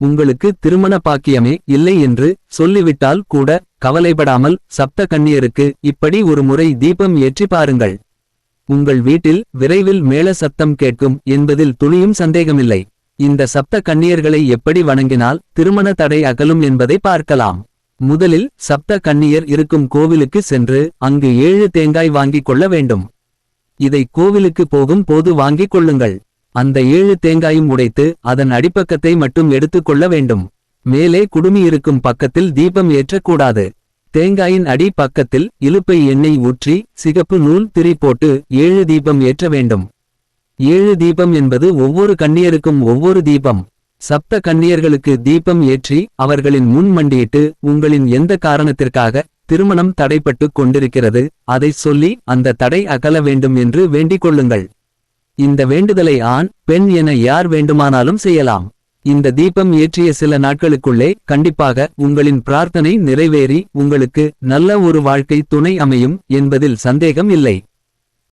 உங்களுக்கு திருமண பாக்கியமே இல்லை என்று சொல்லிவிட்டால் கூட கவலைப்படாமல் சப்த கன்னியருக்கு இப்படி ஒரு முறை தீபம் ஏற்றி பாருங்கள். உங்கள் வீட்டில் விரைவில் மேள சத்தம் கேட்கும் என்பதில் துளியும் சந்தேகமில்லை. இந்த சப்த கன்னியர்களை எப்படி வணங்கினால் திருமண தடை அகலும் என்பதை பார்க்கலாம். முதலில் சப்த கன்னியர் இருக்கும் கோவிலுக்கு சென்று அங்கு 7 தேங்காய் வாங்கிக் கொள்ள வேண்டும். இதை கோவிலுக்கு போகும் போது வாங்கிக் கொள்ளுங்கள். அந்த 7 தேங்காயும் உடைத்து அதன் அடிப்பக்கத்தை மட்டும் எடுத்துக் கொள்ள வேண்டும். மேலே குடுமி இருக்கும் பக்கத்தில் தீபம் ஏற்றக்கூடாது. தேங்காயின் அடி பக்கத்தில் இலுப்பை எண்ணெய் ஊற்றி சிகப்பு நூல் திரி போட்டு 7 தீபம் ஏற்ற வேண்டும். 7 தீபம் என்பது ஒவ்வொரு கன்னியருக்கும் ஒவ்வொரு தீபம். சப்த கன்னியர்களுக்கு தீபம் ஏற்றி அவர்களின் முன் மண்டியிட்டு உங்களின் எந்த காரணத்திற்காக திருமணம் தடைப்பட்டு கொண்டிருக்கிறது அதை சொல்லி அந்த தடை அகல வேண்டும் என்று வேண்டிக் கொள்ளுங்கள். இந்த வேண்டுதலை ஆண் பெண் என யார் வேண்டுமானாலும் செய்யலாம். இந்த தீபம் ஏற்றிய சில நாட்களுக்குள்ளே கண்டிப்பாக உங்களின் பிரார்த்தனை நிறைவேறி உங்களுக்கு நல்ல ஒரு வாழ்க்கை துணை அமையும் என்பதில் சந்தேகம் இல்லை.